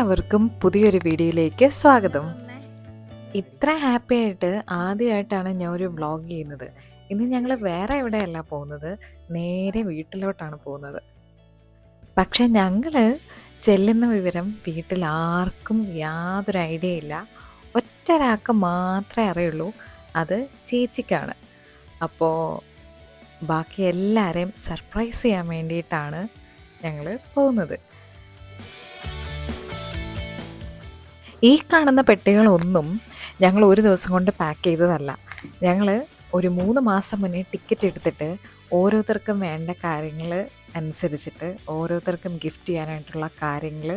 എല്ലാവർക്കും പുതിയൊരു വീഡിയോയിലേക്ക് സ്വാഗതം. ഇത്ര ഹാപ്പി ആയിട്ട് ആദ്യമായിട്ടാണ് ഞാൻ ഒരു വ്ളോഗ് ചെയ്യുന്നത്. ഇന്ന് ഞങ്ങൾ വേറെ എവിടെയല്ല പോകുന്നത്, നേരെ വീട്ടിലോട്ടാണ് പോകുന്നത്. പക്ഷെ ഞങ്ങൾ ചെല്ലുന്ന വിവരം വീട്ടിൽ ആർക്കും യാതൊരു ഐഡിയ ഇല്ല. ഒറ്റൊരാൾക്ക് മാത്രമേ അറിയുള്ളൂ, അത് ചേച്ചിക്കാണ്. അപ്പോൾ ബാക്കി എല്ലാവരെയും സർപ്രൈസ് ചെയ്യാൻ വേണ്ടിയിട്ടാണ് ഞങ്ങൾ പോകുന്നത്. ഈ കാണുന്ന പെട്ടികളൊന്നും ഞങ്ങൾ ഒരു ദിവസം കൊണ്ട് പാക്ക് ചെയ്തതല്ല. ഞങ്ങൾ ഒരു 3 മാസം മുന്നേ ടിക്കറ്റ് എടുത്തിട്ട് ഓരോരുത്തർക്കും വേണ്ട കാര്യങ്ങൾ അനുസരിച്ചിട്ട് ഓരോരുത്തർക്കും ഗിഫ്റ്റ് ചെയ്യാനായിട്ടുള്ള കാര്യങ്ങൾ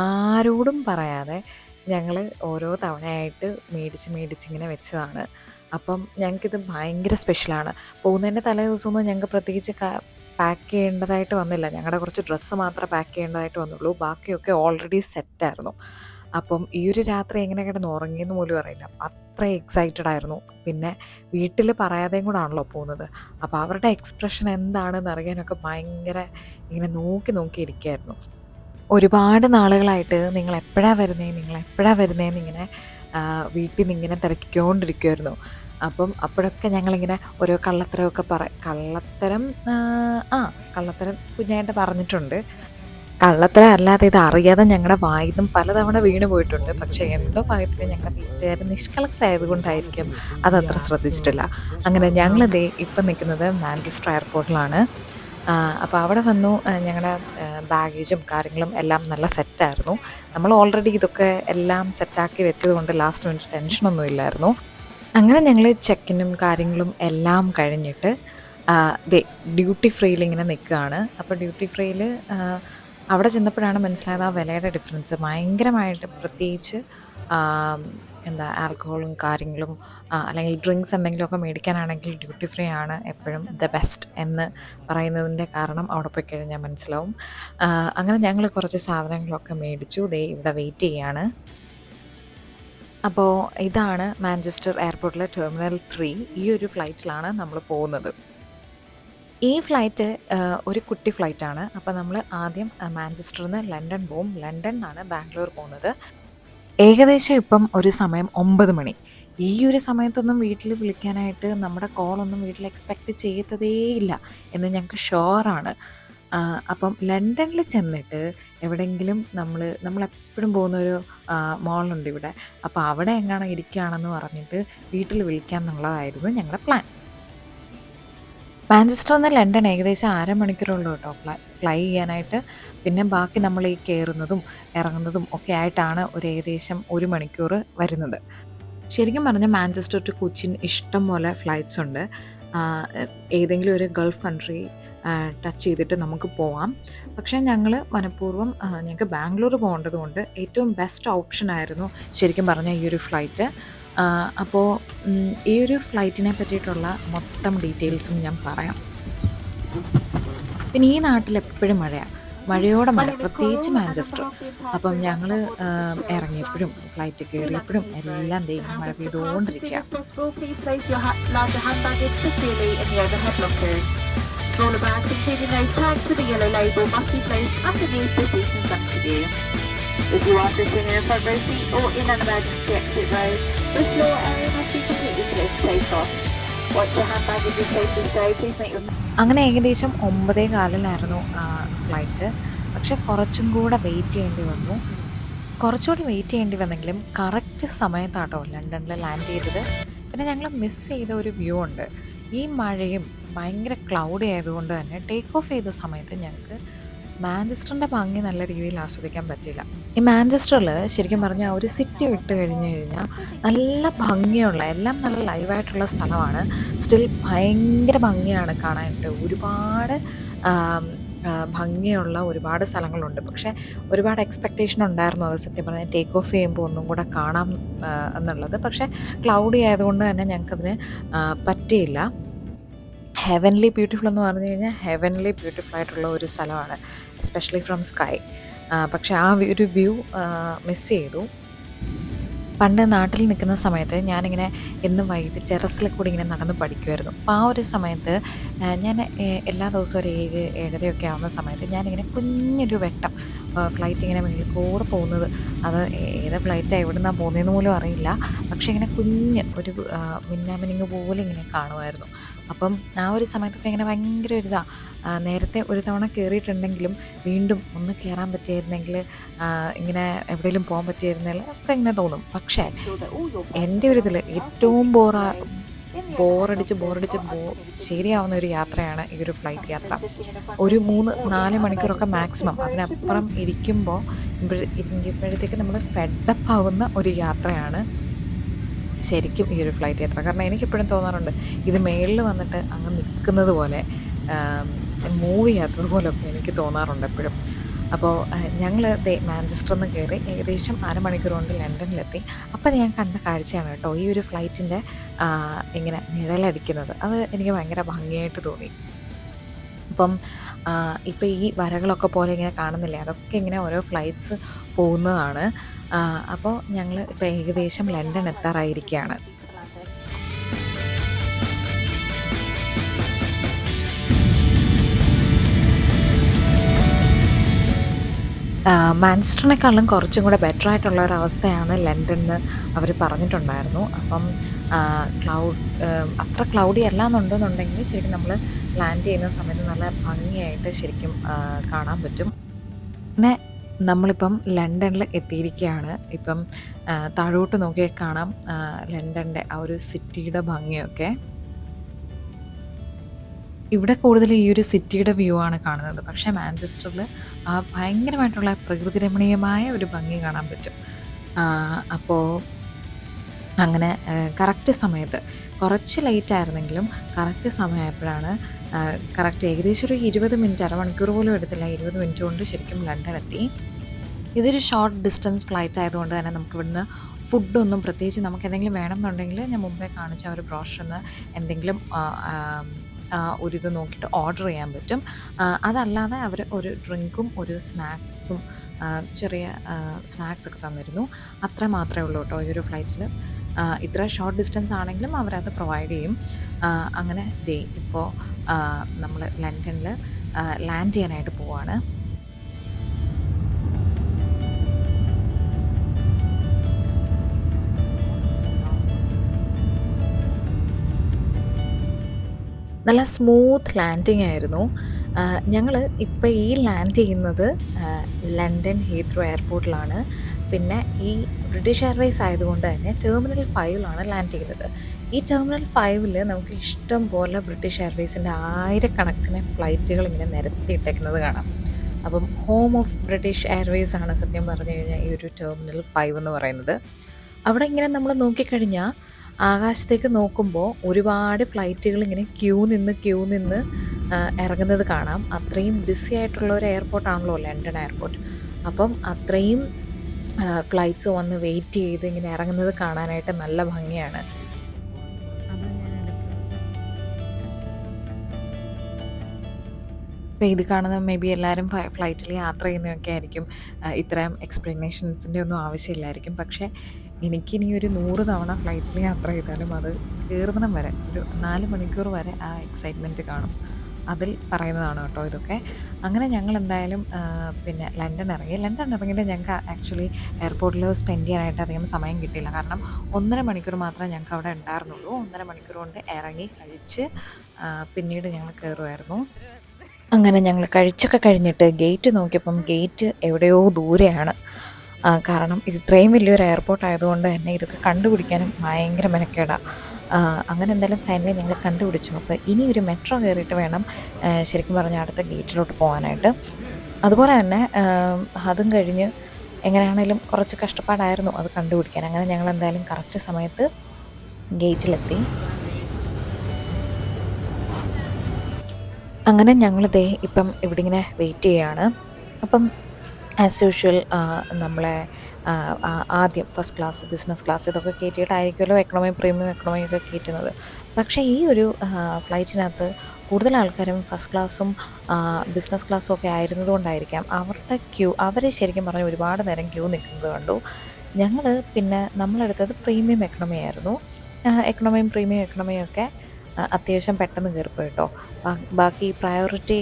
ആരോടും പറയാതെ ഞങ്ങൾ ഓരോ തവണയായിട്ട് മേടിച്ചിങ്ങനെ വെച്ചതാണ്. അപ്പം ഞങ്ങൾക്കിത് ഭയങ്കര സ്പെഷ്യലാണ്. പോകുന്നതിൻ്റെ തലേ ദിവസമൊന്നും ഞങ്ങൾക്ക് പ്രത്യേകിച്ച് പാക്ക് ചെയ്യേണ്ടതായിട്ട് വന്നില്ല. ഞങ്ങളുടെ കുറച്ച് ഡ്രസ്സ് മാത്രമേ പാക്ക് ചെയ്യേണ്ടതായിട്ട് വന്നുള്ളൂ. ബാക്കിയൊക്കെ ഓൾറെഡി സെറ്റായിരുന്നു. അപ്പം ഈ ഒരു രാത്രി എങ്ങനെ കിടന്ന് ഉറങ്ങിയെന്ന് പോലും അറിയില്ല. അത്ര എക്സൈറ്റഡ് ആയിരുന്നു. പിന്നെ വീട്ടിൽ പറയാതെയും കൂടെ ആണല്ലോ പോകുന്നത്. അപ്പോൾ അവരുടെ എക്സ്പ്രഷൻ എന്താണെന്ന് അറിയാനൊക്കെ ഭയങ്കര ഇങ്ങനെ നോക്കിയിരിക്കുകയായിരുന്നു. ഒരുപാട് നാളുകളായിട്ട് നിങ്ങളെപ്പോഴാണ് വരുന്നതെന്ന് ഇങ്ങനെ വീട്ടിൽ നിന്ന് ഇങ്ങനെ തിരക്കിക്കൊണ്ടിരിക്കുമായിരുന്നു. അപ്പം അപ്പോഴൊക്കെ ഞങ്ങളിങ്ങനെ ഓരോ കള്ളത്തരമൊക്കെ കള്ളത്തരം കുഞ്ഞായിട്ട് പറഞ്ഞിട്ടുണ്ട്. കള്ളത്തരം അല്ലാതെ ഇത് അറിയാതെ ഞങ്ങളുടെ വായിന്നും പലതവണ വീണ് പോയിട്ടുണ്ട്. പക്ഷേ എന്തോ ഭാഗ്യത്തിന് ഞങ്ങളുടെ വീട്ടുകാർ നിഷ്കളങ്കരായതുകൊണ്ടായിരിക്കും അതത്ര ശ്രദ്ധിച്ചിട്ടില്ല. അങ്ങനെ ഞങ്ങളിതേ ഇപ്പം നിൽക്കുന്നത് മാഞ്ചസ്റ്റർ എയർപോർട്ടിലാണ്. അപ്പോൾ അവിടെ വന്നു. ഞങ്ങളുടെ ബാഗേജും കാര്യങ്ങളും എല്ലാം നല്ല സെറ്റായിരുന്നു. നമ്മൾ ഓൾറെഡി ഇതൊക്കെ എല്ലാം സെറ്റാക്കി വെച്ചതുകൊണ്ട് ലാസ്റ്റ് മിനിറ്റ് ടെൻഷനൊന്നും ഇല്ലായിരുന്നു. അങ്ങനെ ഞങ്ങൾ ചെക്കിനും കാര്യങ്ങളും എല്ലാം കഴിഞ്ഞിട്ട് ഡ്യൂട്ടി ഫ്രീയിൽ ഇങ്ങനെ നിൽക്കുകയാണ്. അപ്പോൾ ഡ്യൂട്ടി ഫ്രീയിൽ അവിടെ ചെന്നപ്പോഴാണ് മനസ്സിലായത് ആ വിലയുടെ ഡിഫറൻസ് ഭയങ്കരമായിട്ട്. പ്രത്യേകിച്ച് ആൽക്കഹോളും കാര്യങ്ങളും അല്ലെങ്കിൽ ഡ്രിങ്ക്സ് എന്തെങ്കിലുമൊക്കെ മേടിക്കാനാണെങ്കിൽ ഡ്യൂട്ടി ഫ്രീ ആണ് എപ്പോഴും ദ ബെസ്റ്റ് എന്ന് പറയുന്നതിൻ്റെ കാരണം അവിടെ പോയി കഴിഞ്ഞാൽ മനസ്സിലാവും. അങ്ങനെ ഞങ്ങൾ കുറച്ച് സാധനങ്ങളൊക്കെ മേടിച്ചു. ഇവിടെ വെയിറ്റ് ചെയ്യാണ്. അപ്പോൾ ഇതാണ് മാഞ്ചസ്റ്റർ എയർപോർട്ടിലെ ടെർമിനൽ 3. ഈ ഒരു ഫ്ലൈറ്റിലാണ് നമ്മൾ പോകുന്നത്. ഈ ഫ്ലൈറ്റ് ഒരു കുട്ടി ഫ്ലൈറ്റാണ്. അപ്പോൾ നമ്മൾ ആദ്യം മാഞ്ചസ്റ്ററിൽ നിന്ന് ലണ്ടൻ പോവും. ലണ്ടൻ നിന്നാണ് ബാംഗ്ലൂർ പോകുന്നത്. ഏകദേശം ഇപ്പം ഒരു സമയം 9 മണി. ഈ ഒരു സമയത്തൊന്നും വീട്ടിൽ വിളിക്കാനായിട്ട് നമ്മുടെ കോളൊന്നും വീട്ടിൽ എക്സ്പെക്റ്റ് ചെയ്തതേയില്ല എന്ന് ഞങ്ങൾക്ക് ഷുവറാണ്. അപ്പം ലണ്ടനിൽ ചെന്നിട്ട് എവിടെയെങ്കിലും നമ്മളെപ്പോഴും പോകുന്നൊരു മോളുണ്ട് ഇവിടെ. അപ്പോൾ അവിടെ എങ്ങാനും ഇരിക്കുകയാണെന്ന് പറഞ്ഞിട്ട് വീട്ടിൽ വിളിക്കാം എന്നുള്ളതായിരുന്നു ഞങ്ങളുടെ പ്ലാൻ. മാഞ്ചസ്റ്ററിൽ നിന്ന് ലണ്ടൻ ഏകദേശം അരമണിക്കൂറുള്ളൂ കേട്ടോ ഫ്ലൈ ചെയ്യാനായിട്ട്. പിന്നെ ബാക്കി നമ്മൾ ഈ കയറുന്നതും ഇറങ്ങുന്നതും ഒക്കെ ആയിട്ടാണ് ഒരു ഏകദേശം 1 മണിക്കൂർ വരുന്നത്. ശരിക്കും പറഞ്ഞാൽ മാഞ്ചസ്റ്റർ ടു കൊച്ചിൻ ഇഷ്ടം പോലെ ഫ്ലൈറ്റ്സ് ഉണ്ട്. ഏതെങ്കിലും ഒരു ഗൾഫ് കൺട്രി ടച്ച് ചെയ്തിട്ട് നമുക്ക് പോവാം. പക്ഷേ ഞങ്ങൾ മനഃപൂർവ്വം ഞങ്ങൾക്ക് ബാംഗ്ലൂർ പോകേണ്ടത് കൊണ്ട് ഏറ്റവും ബെസ്റ്റ് ഓപ്ഷനായിരുന്നു ശരിക്കും പറഞ്ഞാൽ ഈ ഒരു ഫ്ലൈറ്റ്. അപ്പോൾ ഈ ഒരു ഫ്ലൈറ്റിനെ പറ്റിയിട്ടുള്ള മൊത്തം ഡീറ്റെയിൽസും ഞാൻ പറയാം. പിന്നെ ഈ നാട്ടിൽ എപ്പോഴും മഴയോടെ മഴ, പ്രത്യേകിച്ച് മാഞ്ചസ്റ്റർ. അപ്പം ഞങ്ങൾ ഇറങ്ങിയപ്പോഴും ഫ്ലൈറ്റ് കയറിയപ്പോഴും എല്ലാം മഴ പെയ്തുകൊണ്ടിരിക്കുക. Smaller bags containing those tagged to the yellow label must be placed underneath the seat in front of you. If you are sitting in a front row seat or in an emergency exit row, the floor area must be completely clear to take off. Once your handbag is in safely stowed, please make your... അങ്ങനെ ഏകദേശം 9:15 flight. പക്ഷെ കുറച്ചും കൂടെ wait ചെയ്യേണ്ടി വന്നെങ്കിലും correct സമയത്താട്ടോ ലണ്ടനിൽ land ചെയ്തത്. പിന്നെ ഞങ്ങൾ മിസ് ചെയ്ത ഒരു വ്യൂ ഉണ്ട്. ഈ മഴയും ഭയങ്കര ക്ലൗഡി ആയതുകൊണ്ട് തന്നെ ടേക്ക് ഓഫ് ചെയ്ത സമയത്ത് ഞങ്ങൾക്ക് മാഞ്ചസ്റ്ററിൻ്റെ ഭംഗി നല്ല രീതിയിൽ ആസ്വദിക്കാൻ പറ്റില്ല. ഈ മാഞ്ചസ്റ്ററിൽ ശരിക്കും പറഞ്ഞാൽ ഒരു സിറ്റി വിട്ട് കഴിഞ്ഞാൽ നല്ല ഭംഗിയുള്ള, എല്ലാം നല്ല ലൈവായിട്ടുള്ള സ്ഥലമാണ്. സ്റ്റിൽ ഭയങ്കര ഭംഗിയാണ് കാണാനായിട്ട്. ഒരുപാട് ഭംഗിയുള്ള ഒരുപാട് സ്ഥലങ്ങളുണ്ട്. പക്ഷേ ഒരുപാട് എക്സ്പെക്റ്റേഷൻ ഉണ്ടായിരുന്നു അത് സത്യം പറഞ്ഞാൽ ടേക്ക് ഓഫ് ചെയ്യുമ്പോൾ ഒന്നും കൂടെ കാണാം എന്നുള്ളത്. പക്ഷേ ക്ലൗഡി ആയതുകൊണ്ട് തന്നെ ഞങ്ങൾക്കതിന് പറ്റിയില്ല. ഹെവൻലി ബ്യൂട്ടിഫുൾ എന്ന് പറഞ്ഞു കഴിഞ്ഞാൽ ഹെവൻലി ബ്യൂട്ടിഫുൾ ആയിട്ടുള്ള ഒരു സ്ഥലമാണ്, എസ്പെഷ്യലി ഫ്രം സ്കൈ. പക്ഷേ ആ ഒരു വ്യൂ മിസ് ചെയ്തു. പണ്ട് നാട്ടിൽ നിൽക്കുന്ന സമയത്ത് ഞാനിങ്ങനെ എന്നും വൈകിട്ട് ടെറസിൽ കൂടി ഇങ്ങനെ നടന്ന് പഠിക്കുമായിരുന്നു. അപ്പോൾ ആ ഒരു സമയത്ത് ഞാൻ എല്ലാ ദിവസവും ഒരു 7-7:30 ആവുന്ന സമയത്ത് ഞാനിങ്ങനെ കുഞ്ഞൊരു വെട്ടം, ഫ്ലൈറ്റ് ഇങ്ങനെ മേളിൽ കൂടെ പോകുന്നത്. അത് ഏത് ഫ്ലൈറ്റാണ് എവിടെ നിന്നാണ് പോകുന്നതെന്ന് പോലും അറിയില്ല. പക്ഷേ ഇങ്ങനെ കുഞ്ഞ് ഒരു മിന്നാമിനുങ്ങ് പോലെ ഇങ്ങനെ കാണുമായിരുന്നു. അപ്പം ആ ഒരു സമയത്തൊക്കെ ഇങ്ങനെ ഭയങ്കര ഒരിതാണ്. നേരത്തെ ഒരു തവണ കയറിയിട്ടുണ്ടെങ്കിലും വീണ്ടും ഒന്ന് കയറാൻ പറ്റിയായിരുന്നെങ്കിൽ, ഇങ്ങനെ എവിടെയെങ്കിലും പോകാൻ പറ്റിയായിരുന്നെങ്കിൽ ഒക്കെ ഇങ്ങനെ തോന്നും. പക്ഷേ എൻ്റെ ഒരു ഇതിൽ ഏറ്റവും ബോറടിച്ച് ശരിയാവുന്ന ഒരു യാത്രയാണ് ഈ ഒരു ഫ്ലൈറ്റ് യാത്ര. ഒരു 3-4 മണിക്കൂറൊക്കെ മാക്സിമം. അതിനപ്പുറം ഇരിക്കുമ്പോഴത്തേക്ക് നമ്മൾ ഫെഡപ്പ് ആവുന്ന ഒരു യാത്രയാണ് ശരിക്കും ഈ ഒരു ഫ്ലൈറ്റ് യാത്ര. കാരണം എനിക്കെപ്പോഴും തോന്നാറുണ്ട് ഇത് മേളിൽ വന്നിട്ട് അങ്ങ് നിൽക്കുന്നത് പോലെ, മൂവ് ചെയ്യാത്തത് പോലൊക്കെ എനിക്ക് തോന്നാറുണ്ട് എപ്പോഴും. അപ്പോൾ ഞങ്ങൾ മാഞ്ചസ്റ്ററിൽ നിന്ന് കയറി ഏകദേശം അരമണിക്കൂർ കൊണ്ട് ലണ്ടനിലെത്തി. അപ്പം ഞാൻ കണ്ട കാഴ്ചയാണ് കേട്ടോ ഈ ഒരു ഫ്ലൈറ്റിൻ്റെ ഇങ്ങനെ നിഴലടിക്കുന്നത്. അത് എനിക്ക് ഭയങ്കര ഭംഗിയായിട്ട് തോന്നി. അപ്പം ഇപ്പോൾ ഈ വരകളൊക്കെ പോലെ ഇങ്ങനെ കാണുന്നില്ലേ, അതൊക്കെ ഇങ്ങനെ ഓരോ ഫ്ലൈറ്റ്സ് പോകുന്നതാണ്. അപ്പോൾ ഞങ്ങൾ ഇപ്പോൾ ഏകദേശം ലണ്ടൻ എത്താറായിരിക്കുകയാണ്. മാഞ്ചസ്റ്ററിനേക്കാളും കുറച്ചും കൂടെ ബെറ്റർ ആയിട്ടുള്ള ഒരവസ്ഥയാണ് ലണ്ടനിൽ അവർ പറഞ്ഞിട്ടുണ്ടായിരുന്നു. അപ്പം അത്ര ക്ലൗഡി അല്ല എന്നുണ്ടെന്നുണ്ടെങ്കിൽ ശരിക്കും നമ്മൾ ലാൻഡ് ചെയ്യുന്ന സമയത്ത് നല്ല ഭംഗിയായിട്ട് ശരിക്കും കാണാൻ പറ്റും. പിന്നെ നമ്മളിപ്പം ലണ്ടനിൽ എത്തിയിരിക്കുകയാണ്. ഇപ്പം താഴോട്ട് നോക്കിയാൽ കാണാം ലണ്ടൻ്റെ ആ ഒരു സിറ്റിയുടെ ഭംഗിയൊക്കെ. ഇവിടെ കൂടുതൽ ഈ ഒരു സിറ്റിയുടെ വ്യൂ ആണ് കാണുന്നത്. പക്ഷേ മാഞ്ചസ്റ്ററിൽ ഭയങ്കരമായിട്ടുള്ള പ്രകൃതി രമണീയമായ ഒരു ഭംഗി കാണാൻ പറ്റും. അപ്പോൾ അങ്ങനെ കറക്റ്റ് സമയത്ത്, കുറച്ച് ലേറ്റ് ആയിരുന്നെങ്കിലും കറക്റ്റ് സമയമായപ്പോഴാണ് കറക്റ്റ് ഏകദേശം ഒരു 20 മിനിറ്റ്, അരമണിക്കൂർ പോലും എടുത്തില്ല, 20 മിനിറ്റ് കൊണ്ട് ശരിക്കും ലണ്ടൻ എത്തി. ഇതൊരു ഷോർട്ട് ഡിസ്റ്റൻസ് ഫ്ലൈറ്റ് ആയതുകൊണ്ട് തന്നെ നമുക്ക് ഇവിടുന്ന് ഫുഡൊന്നും പ്രത്യേകിച്ച് നമുക്ക് എന്തെങ്കിലും വേണമെന്നുണ്ടെങ്കിൽ ഞാൻ മുമ്പേ കാണിച്ച ഒരു ബ്രോഷറിൽ നിന്ന് എന്തെങ്കിലും ഒരിത് നോക്കിയിട്ട് ഓർഡർ ചെയ്യാൻ പറ്റും. അതല്ലാതെ അവർ ഒരു ഡ്രിങ്കും ഒരു സ്നാക്സും ചെറിയ സ്നാക്സൊക്കെ തന്നിരുന്നു. അത്ര മാത്രമേ ഉള്ളൂ കേട്ടോ ഈ ഒരു ഫ്ലൈറ്റിൽ. ഇത്ര ഷോർട്ട് ഡിസ്റ്റൻസ് ആണെങ്കിലും അവരത് പ്രൊവൈഡ് ചെയ്യും. അങ്ങനെ ഇപ്പോൾ നമ്മൾ ലണ്ടനിൽ ലാൻഡ് ചെയ്യാനായിട്ട് പോവാണ്. നല്ല സ്മൂത്ത് ലാൻഡിങ് ആയിരുന്നു. ഞങ്ങൾ ഇപ്പോൾ ഈ ലാൻഡ് ചെയ്യുന്നത് ലണ്ടൻ ഹീത്രോ എയർപോർട്ടിലാണ്. പിന്നെ ഈ ബ്രിട്ടീഷ് എയർവേസ് ആയതുകൊണ്ട് തന്നെ ടെർമിനൽ 5ലാണ് ലാൻഡ് ചെയ്യുന്നത്. ഈ ടെർമിനൽ 5ൽ നമുക്ക് ഇഷ്ടം പോലെ ബ്രിട്ടീഷ് എയർവേസിൻ്റെ ആയിരക്കണക്കിന് ഫ്ലൈറ്റുകൾ ഇങ്ങനെ നിരത്തിയിട്ടേക്കുന്നത് കാണാം. അപ്പം ഹോം ഓഫ് ബ്രിട്ടീഷ് എയർവേസ് ആണ് സത്യം പറഞ്ഞു കഴിഞ്ഞാൽ ഈ ഒരു ടെർമിനൽ 5 എന്ന് പറയുന്നത്. അവിടെ ഇങ്ങനെ നമ്മൾ നോക്കിക്കഴിഞ്ഞാൽ ആകാശത്തേക്ക് നോക്കുമ്പോൾ ഒരുപാട് ഫ്ലൈറ്റുകൾ ഇങ്ങനെ ക്യൂ നിന്ന് ഇറങ്ങുന്നത് കാണാം. അത്രയും ബിസി ആയിട്ടുള്ള ഒരു എയർപോർട്ടാണല്ലോ ലണ്ടൻ എയർപോർട്ട്. അപ്പം അത്രയും ഫ്ലൈറ്റ്സ് വന്ന് വെയിറ്റ് ചെയ്ത് ഇങ്ങനെ ഇറങ്ങുന്നത് കാണാനായിട്ട് നല്ല ഭംഗിയാണ്. ഇപ്പോൾ ഇത് കാണുന്ന മേ ബി എല്ലാവരും ഫ്ലൈറ്റിൽ യാത്ര ചെയ്യുന്നതൊക്കെ ആയിരിക്കും. ഇത്രയും എക്സ്പ്ലനേഷൻസിൻ്റെ ഒന്നും ആവശ്യമില്ലായിരിക്കും. പക്ഷേ എനിക്കിനി ഒരു 100 തവണ ഫ്ലൈറ്റിൽ യാത്ര ചെയ്താലും അത് കയറുന്നിടം വരെ ഒരു 4 മണിക്കൂർ വരെ ആ എക്സൈറ്റ്മെൻറ്റ് കാണും. അതിൽ പറയുന്നതാണ് കേട്ടോ ഇതൊക്കെ. അങ്ങനെ ഞങ്ങൾ എന്തായാലും പിന്നെ ലണ്ടൻ ഇറങ്ങിയിട്ട് ഞങ്ങൾക്ക് ആക്ച്വലി എയർപോർട്ടിൽ സ്പെൻഡ് ചെയ്യാനായിട്ട് അധികം സമയം കിട്ടിയില്ല. കാരണം 1.5 മണിക്കൂർ മാത്രമേ ഞങ്ങൾക്ക് അവിടെ ഉണ്ടായിരുന്നുള്ളൂ. 1.5 മണിക്കൂർ കൊണ്ട് ഇറങ്ങി കഴിച്ച് പിന്നീട് ഞങ്ങൾ കയറുമായിരുന്നു. അങ്ങനെ ഞങ്ങൾ കഴിച്ചൊക്കെ കഴിഞ്ഞിട്ട് ഗേറ്റ് നോക്കിയപ്പം ഗേറ്റ് എവിടെയോ ദൂരെയാണ്. കാരണം ഇത് ഇത്രയും വലിയൊരു എയർപോർട്ട് ആയതുകൊണ്ട് തന്നെ ഇതൊക്കെ കണ്ടുപിടിക്കാനും ഭയങ്കര മെനക്കേടാണ്. അങ്ങനെ എന്തായാലും ഫൈനലി ഞങ്ങൾ കണ്ടുപിടിച്ചു. അപ്പോൾ ഇനി ഒരു മെട്രോ കയറിയിട്ട് വേണം ശരിക്കും പറഞ്ഞാൽ അടുത്ത ഗേറ്റിലോട്ട് പോകാനായിട്ട്. അതുപോലെ തന്നെ അതും കഴിഞ്ഞ് എങ്ങനെയാണേലും കുറച്ച് കഷ്ടപ്പാടായിരുന്നു അത് കണ്ടുപിടിക്കാൻ. അങ്ങനെ ഞങ്ങൾ എന്തായാലും കറക്റ്റ് സമയത്ത് ഗേറ്റിലെത്തി. അങ്ങനെ ഞങ്ങൾ ഇപ്പം ഇവിടെ ഇങ്ങനെ വെയിറ്റ് ചെയ്യുകയാണ്. അപ്പം ആസ് യൂഷ്വൽ നമ്മളെ ആദ്യം ഫസ്റ്റ് ക്ലാസ്, ബിസിനസ് ക്ലാസ് ഇതൊക്കെ കയറ്റിയിട്ടായിരിക്കുമല്ലോ എക്കണോമി, പ്രീമിയം എക്കണോമി ഒക്കെ കയറ്റുന്നത്. പക്ഷേ ഈ ഒരു ഫ്ലൈറ്റിനകത്ത് കൂടുതൽ ആൾക്കാരും ഫസ്റ്റ് ക്ലാസ്സും ബിസിനസ് ക്ലാസ്സും ഒക്കെ ആയിരുന്നതുകൊണ്ടായിരിക്കാം അവർ ശരിക്കും പറഞ്ഞാൽ ഒരുപാട് നേരം ക്യൂ നിൽക്കുന്നത് കണ്ടു. ഞങ്ങൾ പിന്നെ നമ്മളെടുത്തത് പ്രീമിയം എക്കണോമി ആയിരുന്നു. എക്കണോമിയും പ്രീമിയം എക്കണോമിയും ഒക്കെ അത്യാവശ്യം പെട്ടെന്ന് കയറിപ്പോയി കേട്ടോ. ബാക്കി പ്രയോറിറ്റി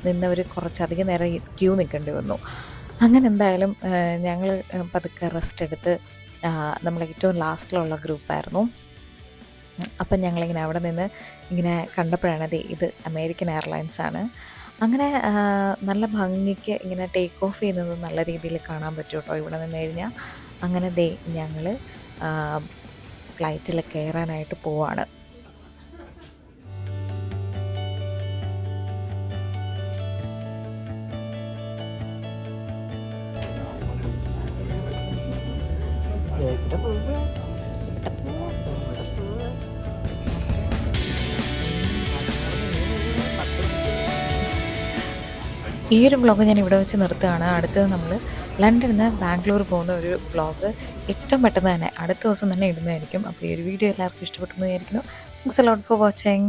നിന്നവർ കുറച്ചധികം നേരം ക്യൂ നിൽക്കേണ്ടി വന്നു. അങ്ങനെ എന്തായാലും ഞങ്ങൾ പതുക്കെ റെസ്റ്റ് എടുത്ത് നമ്മൾ ഏറ്റവും ലാസ്റ്റിലുള്ള ഗ്രൂപ്പായിരുന്നു. അപ്പം ഞങ്ങളിങ്ങനെ അവിടെ നിന്ന് ഇങ്ങനെ കണ്ടപ്പോഴാണ് ഇത് അമേരിക്കൻ എയർലൈൻസ് ആണ്. അങ്ങനെ നല്ല ഭംഗിക്ക് ഇങ്ങനെ ടേക്ക് ഓഫ് ചെയ്യുന്നത് നല്ല രീതിയിൽ കാണാൻ പറ്റും കേട്ടോ ഇവിടെ നിന്ന് കഴിഞ്ഞാൽ. അങ്ങനെ ഞങ്ങൾ ഫ്ലൈറ്റിൽ കയറാനായിട്ട് പോവാണ്. ഈ ഒരു വ്ളോഗ് ഞാൻ ഇവിടെ വെച്ച് നിർത്തുകയാണ്. അടുത്തത് നമ്മൾ ലണ്ടനിൽ നിന്ന് ബാംഗ്ലൂർ പോകുന്ന ഒരു വ്ളോഗ് ഏറ്റവും പെട്ടെന്ന് തന്നെ അടുത്ത ദിവസം തന്നെ ഇടുന്നതായിരിക്കും. അപ്പോൾ ഈ ഒരു വീഡിയോ എല്ലാവർക്കും ഇഷ്ടപ്പെട്ടെന്ന് വിചാരിക്കുന്നു. Thanks a lot for watching.